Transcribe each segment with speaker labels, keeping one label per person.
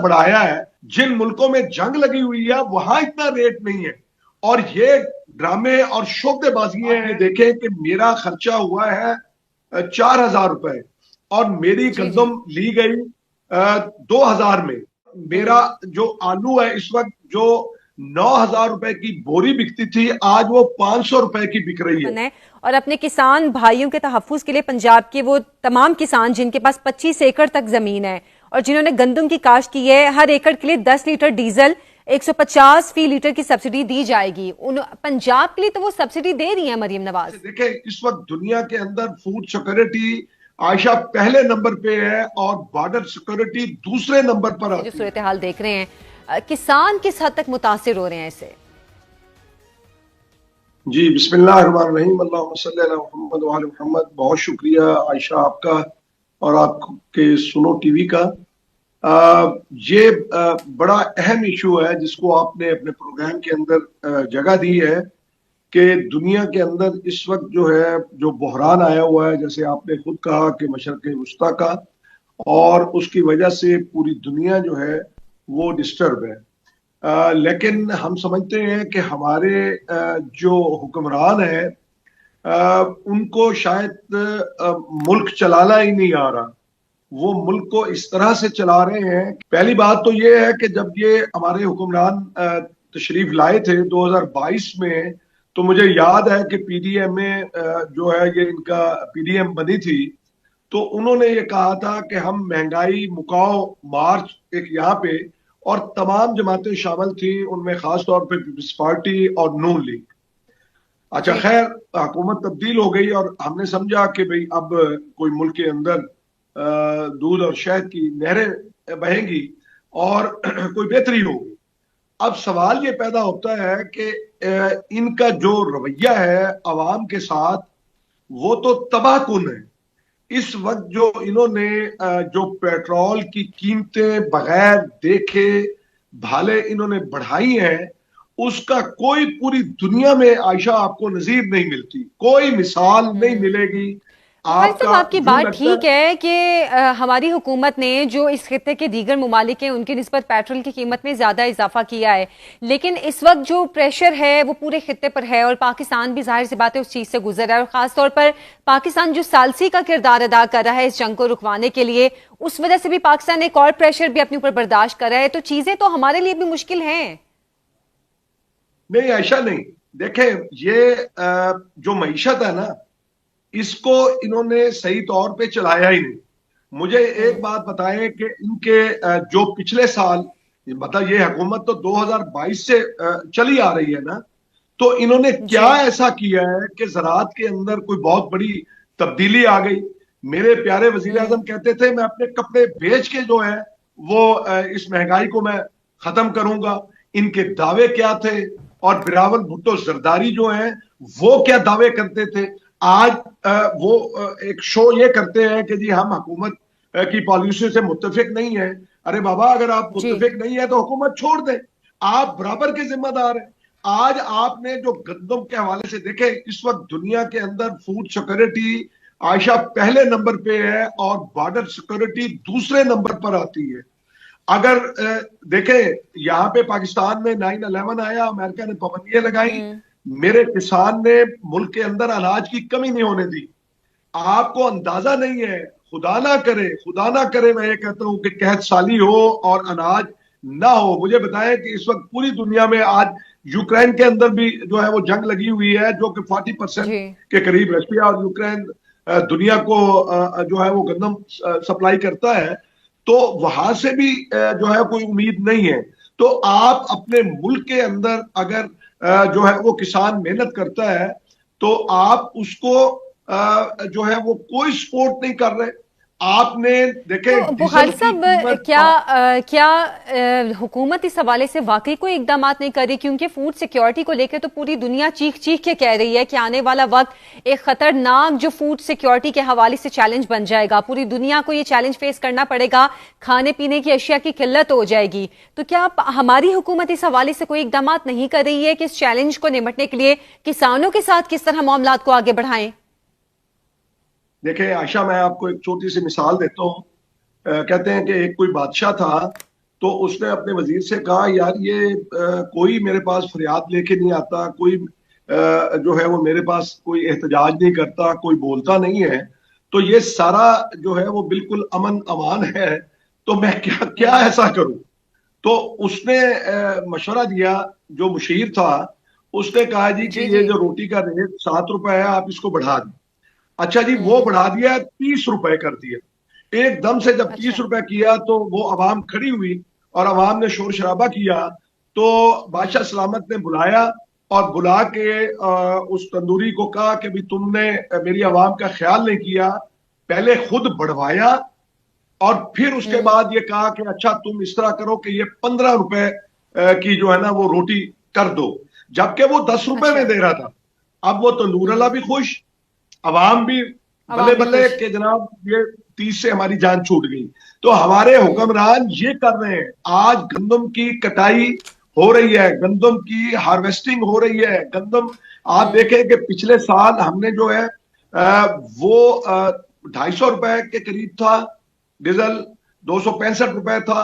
Speaker 1: बढ़ाया है। जिन मुल्कों में जंग लगी हुई है वहां इतना रेट नहीं है। और ये ड्रामे और शोबेबाजियां हैं। देखें कि मेरा खर्चा हुआ है 4,000 रुपए और मेरी
Speaker 2: जी जी।
Speaker 1: गंदम ली गई 2,000 में। मेरा जो आलू है इस वक्त जो 9,000 रुपए की बोरी बिकती थी आज वो 500 रुपए की बिक रही है।
Speaker 2: है और अपने किसान भाइयों के तहफ्फुज के लिए पंजाब के वो तमाम किसान जिनके पास 25 एकड़ तक जमीन है और जिन्होंने गंदम की काश्त की है, हर एकड़ के लिए 10 लीटर डीजल 150 फी लीटर की सब्सिडी दी जाएगी। उन पंजाब के लिए तो वो सब्सिडी दे रही है मरियम नवाज।
Speaker 1: देखें इस वक्त दुनिया के अंदर फूड सिक्योरिटी आयशा पहले नंबर पे है और बॉर्डर सिक्योरिटी दूसरे नंबर पर
Speaker 2: जो
Speaker 1: आती है।
Speaker 2: सूरत हाल देख रहे हैं, किसान किस हद तक मुतासिर हो रहे हैं इससे?
Speaker 1: जी बिस्मिल्लाहिर्रहमानिर्रहीम, अल्लाहुम्मा सल्ली अला मुहम्मद व आले मुहम्मद। बहुत शुक्रिया आयशा आपका और आपके सुनो टीवी का। ये बड़ा अहम इशू है जिसको आपने अपने प्रोग्राम के अंदर जगह दी है कि दुनिया के अंदर इस वक्त जो है जो बहरान आया हुआ है, जैसे आपने खुद कहा कि मशरक़ वुस्ता का, और उसकी वजह से पूरी दुनिया जो है वो डिस्टर्ब है। लेकिन हम समझते हैं कि हमारे जो हुक्मरान हैं उनको शायद मुल्क चलाना ही नहीं आ रहा। वो मुल्क को इस तरह से चला रहे हैं। पहली बात तो ये है कि जब ये हमारे हुक्मरान तशरीफ लाए थे 2022 में, तो मुझे याद है कि पीडीएम में जो है ये इनका पीडीएम बनी थी, तो उन्होंने ये कहा था कि हम महंगाई मुकाओ मार्च एक यहाँ पे, और तमाम जमातें शामिल थी उनमें, खास तौर पे पीपल्स पार्टी और नून लीग। अच्छा
Speaker 2: जी।
Speaker 1: खैर, हुकूमत तब्दील हो गई और हमने समझा कि भाई अब कोई मुल्क के अंदर दूध और शहद की नहरें बहेंगी और कोई बेहतरी होगी। अब सवाल ये पैदा होता है कि इनका जो रवैया है अवाम के साथ वो तो तबाहकुन है। इस वक्त जो इन्होंने जो पेट्रोल की कीमतें बगैर देखे भाले इन्होंने बढ़ाई हैं, उसका कोई पूरी दुनिया में आयशा आपको नजीर नहीं मिलती, कोई मिसाल नहीं मिलेगी।
Speaker 2: बुखारी साहब,
Speaker 1: आपका
Speaker 2: आपकी
Speaker 1: यूं
Speaker 2: बात
Speaker 1: लगता
Speaker 2: ठीक है कि हमारी हुकूमत ने जो इस खित्ते के दीगर ममालिक हैं उनकी निस्बत पेट्रोल की कीमत में ज्यादा इजाफा किया है, लेकिन इस वक्त जो प्रेशर है वो पूरे खित्ते पर है और पाकिस्तान भी जाहिर सी बात है उस चीज से गुजर रहा है। और खासतौर पर पाकिस्तान जो सालसी का किरदार अदा कर रहा है इस जंग को रुकवाने के लिए, उस वजह से भी पाकिस्तान एक और प्रेशर भी अपने ऊपर बर्दाश्त कर रहा है। तो चीजें तो हमारे लिए भी मुश्किल हैं।
Speaker 1: नहीं ऐसा नहीं। देखें ये जो मईशत है ना, इसको इन्होंने सही तौर पे चलाया ही नहीं। मुझे एक बात बताएं कि इनके जो पिछले साल, मतलब ये हुकूमत तो 2022 से चली आ रही है ना, तो इन्होंने क्या
Speaker 2: जी
Speaker 1: ऐसा किया है कि ज़राअत के अंदर कोई बहुत बड़ी तब्दीली आ गई। मेरे प्यारे वजीर आजम कहते थे मैं अपने कपड़े बेच के जो है वो इस महंगाई को मैं खत्म करूंगा। इनके दावे क्या थे? और बिलावल भुट्टो जरदारी जो है वो क्या दावे करते थे? आज वो एक शो ये करते हैं कि जी हम हुकूमत की पॉलिसी से मुत्तफिक नहीं है। अरे बाबा, अगर आप
Speaker 2: जी।
Speaker 1: मुत्तफिक नहीं है तो हुकूमत छोड़ दें, आप बराबर के जिम्मेदार हैं। आज आपने जो गंदम के हवाले से देखे, इस वक्त दुनिया के अंदर फूड सिक्योरिटी आयशा पहले नंबर पे है और बॉर्डर सिक्योरिटी दूसरे नंबर पर आती है। अगर देखें यहाँ पे पाकिस्तान में 9/11 आया, अमेरिका ने पाबंदियां लगाई, मेरे किसान ने मुल्क के अंदर अनाज की कमी नहीं होने दी। आपको अंदाजा नहीं है, खुदा ना करे, खुदा ना करे, मैं ये कहता हूं कि कहत साली हो और अनाज ना हो। मुझे बताएं कि इस वक्त पूरी दुनिया में आज यूक्रेन के अंदर भी जो है वो जंग लगी हुई है, जो कि 40%
Speaker 2: जी।
Speaker 1: के करीब रशिया और यूक्रेन दुनिया को जो है वो गंदम सप्लाई करता है। तो वहां से भी जो है कोई उम्मीद नहीं है। तो आप अपने मुल्क के अंदर अगर जो है वो किसान मेहनत करता है तो आप उसको जो है वो कोई सपोर्ट नहीं कर रहे। आपने देखे
Speaker 2: तो
Speaker 1: डीजल
Speaker 2: बुखारी
Speaker 1: की
Speaker 2: साहब,
Speaker 1: कीमत
Speaker 2: क्या हुकूमत इस हवाले से वाकई कोई इकदाम नहीं कर रही? क्योंकि फूड सिक्योरिटी को लेकर तो पूरी दुनिया चीख चीख के कह रही है कि आने वाला वक्त एक खतरनाक जो फूड सिक्योरिटी के हवाले से चैलेंज बन जाएगा। पूरी दुनिया को ये चैलेंज फेस करना पड़ेगा, खाने पीने की अशिया की किल्लत हो जाएगी। तो क्या हमारी हुकूमत इस हवाले से कोई इकदाम नहीं कर रही है कि इस चैलेंज को निपटने के लिए किसानों के साथ किस तरह मामला को आगे बढ़ाएं?
Speaker 1: देखे आशा, मैं आपको एक छोटी सी मिसाल देता हूँ। कहते हैं कि एक कोई बादशाह था तो उसने अपने वजीर से कहा यार ये कोई मेरे पास फरियाद लेके नहीं आता, कोई जो है वो मेरे पास कोई एहतजाज नहीं करता, कोई बोलता नहीं है, तो ये सारा जो है वो बिल्कुल अमन अमान है, तो मैं क्या क्या ऐसा करूं। तो उसने मशवरा दिया, जो मुशीर था उसने कहा जी कि
Speaker 2: जी
Speaker 1: ये
Speaker 2: जी।
Speaker 1: जो रोटी का रेट 7 रुपए है आप इसको बढ़ा दें। अच्छा जी, वो
Speaker 2: हम्म।
Speaker 1: बढ़ा दिया, 30 रुपए कर दिया एकदम से। जब तीस
Speaker 2: अच्छा।
Speaker 1: रुपए किया तो वो अवाम खड़ी हुई और अवाम ने शोर शराबा किया। तो बादशाह सलामत ने बुलाया और बुला के उस तंदूरी को कहा कि भी तुमने मेरी आवाम का ख्याल नहीं किया, पहले खुद बढ़वाया और फिर उसके
Speaker 2: हम्म।
Speaker 1: बाद ये कहा कि अच्छा तुम इस तरह करो कि ये 15 रुपए की जो है ना वो रोटी कर दो, जबकि वो 10 रुपए में
Speaker 2: अच्छा।
Speaker 1: दे रहा था। अब वो तंदूर वाला
Speaker 2: हम्म।
Speaker 1: भी खुश, अवाम भी बल्ले
Speaker 2: अवाम भी
Speaker 1: बल्ले
Speaker 2: खुश।
Speaker 1: के जनाब ये 30 से हमारी जान छूट गई। तो हमारे
Speaker 2: हम्म।
Speaker 1: हुक्मरान ये कर रहे हैं, आज गंदम की कटाई हो रही है, गंदम की हार्वेस्टिंग हो रही है। गंदम आप
Speaker 2: हम्म।
Speaker 1: देखें कि पिछले साल हमने जो है वो 250 रुपए के करीब था डीजल, 265 रुपए था,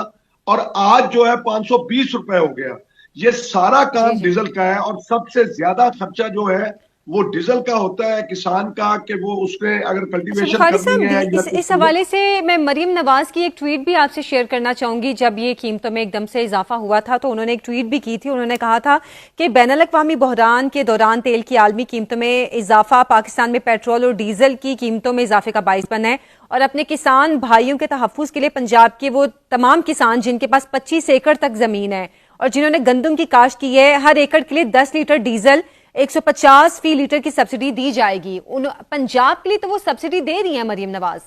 Speaker 1: और आज जो है 520 रुपए हो गया। ये सारा
Speaker 2: जी
Speaker 1: काम
Speaker 2: जी।
Speaker 1: डीजल का है और सबसे ज्यादा खर्चा जो है वो डीजल का होता है किसान का, कि वो उसने अगर
Speaker 2: अच्छा
Speaker 1: कल्टीवेशन
Speaker 2: बुखारी
Speaker 1: करनी
Speaker 2: साहब,
Speaker 1: है या
Speaker 2: इस
Speaker 1: कुछ।
Speaker 2: हवाले से मैं मरीम नवाज की एक ट्वीट भी आपसे शेयर करना चाहूंगी। जब ये कीमतों में एकदम से इजाफा हुआ था तो उन्होंने एक ट्वीट भी की थी। उन्होंने कहा था कि बैनुल अक़वामी बहरान के दौरान तेल की आलमी कीमतों में इजाफा पाकिस्तान में पेट्रोल और डीजल की कीमतों में इजाफे का बाइस बना है, और अपने किसान भाइयों के तहफ़्फ़ुज़ के लिए पंजाब के वो तमाम किसान जिनके पास 25 एकड़ तक जमीन है और जिन्होंने गंदम की काश्त की है, हर एकड़ के लिए 10 लीटर डीजल 150 फी लीटर की सब्सिडी दी जाएगी। उन पंजाब के लिए तो वो सब्सिडी दे रही है मरीम नवाज।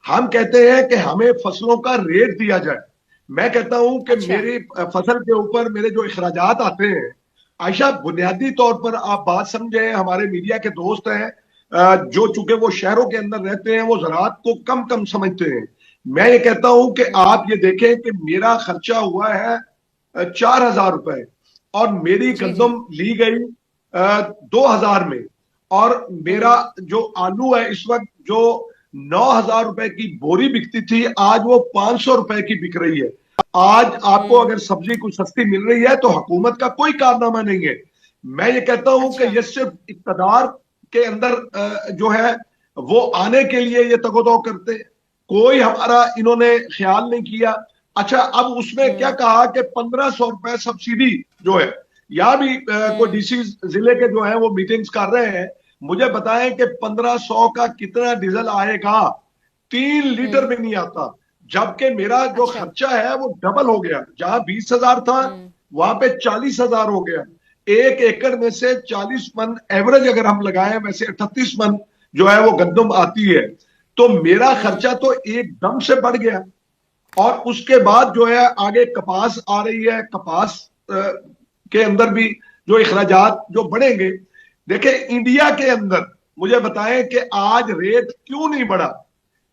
Speaker 1: हम कहते हैं कि हमें फसलों का रेट दिया जाए। मैं कहता हूं कि
Speaker 2: अच्छा।
Speaker 1: मेरी फसल के ऊपर मेरे जो अखराजात आते हैं, आयशा, बुनियादी तौर पर आप बात समझे, हमारे मीडिया के दोस्त हैं जो चूंकि वो शहरों के अंदर रहते हैं, वो ज़राअत को कम कम समझते हैं। मैं ये कहता हूं कि आप ये देखें कि मेरा खर्चा हुआ है 4,000 रुपए, और मेरी
Speaker 2: जी जी।
Speaker 1: गंदम ली गई 2,000 में, और मेरा जो आलू है इस वक्त जो 9,000 रुपए की बोरी बिकती थी, आज वो 500 रुपए की बिक रही है। आज आपको
Speaker 2: हम्म।
Speaker 1: अगर सब्जी कुछ सस्ती मिल रही है तो हुकूमत का कोई कारनामा नहीं है। मैं ये कहता हूं कि
Speaker 2: अच्छा।
Speaker 1: ये सिर्फ इक़्तिदार के अंदर जो है वो आने के लिए ये तगोदो करते हैं, कोई हमारा इन्होंने ख्याल नहीं किया। अच्छा, अब उसमें क्या
Speaker 2: हम्म।
Speaker 1: कहा कि 1,500 रुपए सब्सिडी जो है, या भी कोई
Speaker 2: हम्म।
Speaker 1: डीसी जिले के जो है वो मीटिंग्स कर रहे हैं, मुझे बताएं कि 1,500 का कितना डीजल आएगा। 3 लीटर
Speaker 2: हम्म।
Speaker 1: में नहीं आता, जबकि मेरा जो
Speaker 2: अच्छा।
Speaker 1: खर्चा है वो डबल हो गया। जहां 20,000 था
Speaker 2: हम्म।
Speaker 1: वहां पे 40,000 हो गया। एक एकड़ में से 40 मन एवरेज अगर हम लगाएं, वैसे 38 मन जो है वो गंदम आती है, तो मेरा
Speaker 2: हम्म।
Speaker 1: खर्चा तो एकदम से बढ़ गया। और उसके बाद जो है आगे कपास आ रही है, कपास के अंदर भी जो अखराजात जो बढ़ेंगे। देखें, इंडिया के अंदर मुझे बताएं कि आज रेट क्यों नहीं बढ़ा,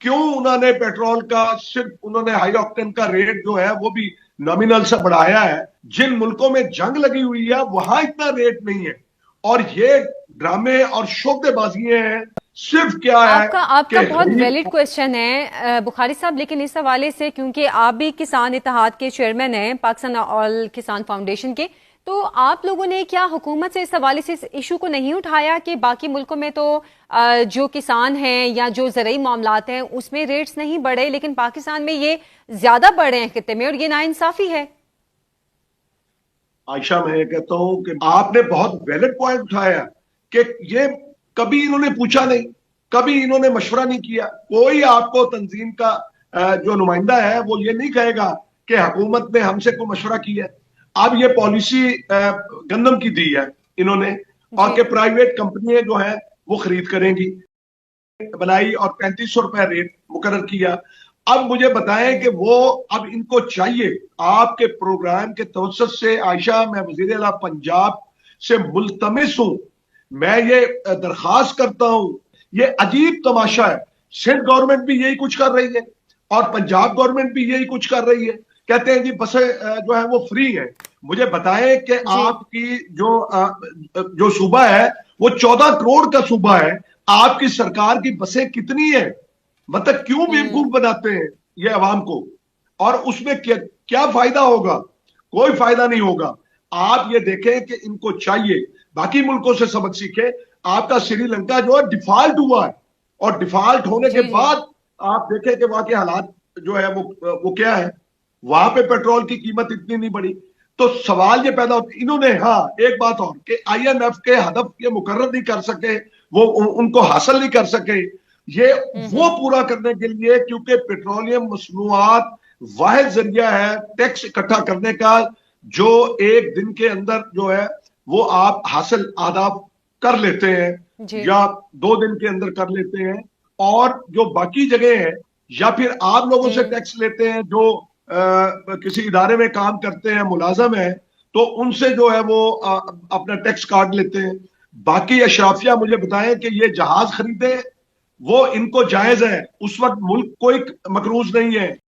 Speaker 1: क्यों उन्होंने पेट्रोल का सिर्फ उन्होंने हाई ऑक्टेन का रेट जो है वो भी नॉमिनल से बढ़ाया है। जिन मुल्कों में जंग लगी हुई है वहां इतना रेट नहीं है, और ये ड्रामे और शोबेबाजियां हैं। सिर्फ क्या है
Speaker 2: आपका आपका
Speaker 1: कि
Speaker 2: बहुत
Speaker 1: गरीब।
Speaker 2: वैलिड क्वेश्चन है बुखारी साहब, लेकिन इस हवाले से क्योंकि आप भी किसान इत्तेहाद के चेयरमैन हैं, पाकिस्तान ऑल किसान फाउंडेशन के, तो आप लोगों ने क्या हुकूमत से इस हवाले से इस इशू को नहीं उठाया कि बाकी मुल्कों में तो जो किसान हैं या जो ज़रूरी मामलात हैं उसमें रेट्स नहीं बढ़े, लेकिन पाकिस्तान में ये ज्यादा बढ़े हैं खित्ते में, और ये नाइंसाफी है।
Speaker 1: आयशा, मैं ये कहता हूं कि आपने बहुत वैलिड पॉइंट उठाया कि ये कभी इन्होंने पूछा नहीं, कभी इन्होंने मशवरा नहीं किया। कोई आपको तंजीम का जो नुमाइंदा है वो ये नहीं कहेगा कि हुकूमत ने हमसे कोई मशवरा किया। अब ये पॉलिसी गंदम की दी है इन्होंने, और
Speaker 2: जी।
Speaker 1: कि प्राइवेट कंपनियां जो है वो खरीद करेंगी, बनाई और 3,500 रुपए रेट मुकर्रर किया। अब मुझे बताएं कि वो अब इनको चाहिए आपके प्रोग्राम के तवज्जुह से। आयशा, मैं वजीर आला पंजाब से मुल्तमिस हूं, मैं ये दरखास्त करता हूं। ये अजीब तमाशा है, सिंध गवर्नमेंट भी यही कुछ कर रही है और पंजाब गवर्नमेंट भी यही कुछ कर रही है। कहते हैं जी बसें जो है वो फ्री है। मुझे बताएं कि
Speaker 2: जी।
Speaker 1: आपकी जो सूबा है वो 14 करोड़ का सूबा है, आपकी सरकार की बसें कितनी है? मतलब क्यों
Speaker 2: हम्म।
Speaker 1: बेवकूफ बनाते हैं ये अवाम को? और उसमें क्या फायदा होगा? कोई फायदा नहीं होगा। आप ये देखें कि इनको चाहिए बाकी मुल्कों से सबक सीखे। आपका श्रीलंका जो है डिफॉल्ट हुआ है, और डिफॉल्ट होने के
Speaker 2: जी जी।
Speaker 1: बाद आप देखें कि वहां के हालात जो है वो क्या है। वहां पे पेट्रोल की कीमत इतनी नहीं बढ़ी। तो सवाल ये पैदा होता है, इन्होंने हाँ एक बात और कि IMF के हदफ ये मुकर्रर नहीं कर सके, वो उनको हासिल नहीं कर सके, ये वो
Speaker 2: हम्म।
Speaker 1: पूरा करने के लिए, क्योंकि पेट्रोलियम मसनूआत वाहिद जरिया है टैक्स इकट्ठा करने का जो एक दिन के अंदर जो है वो आप हासिल आदाब कर लेते हैं,
Speaker 2: जी।
Speaker 1: या 2 दिन के अंदर कर लेते हैं। और जो बाकी जगह है, या फिर आप लोगों से
Speaker 2: हम्म।
Speaker 1: टैक्स लेते हैं जो किसी इदारे में काम करते हैं, मुलाजम है, तो उनसे जो है वो अपना टैक्स काट लेते हैं। बाकी अशराफिया मुझे बताएं कि ये जहाज खरीदे, वो इनको जायज है, उस वक्त मुल्क कोई मकरूज नहीं है।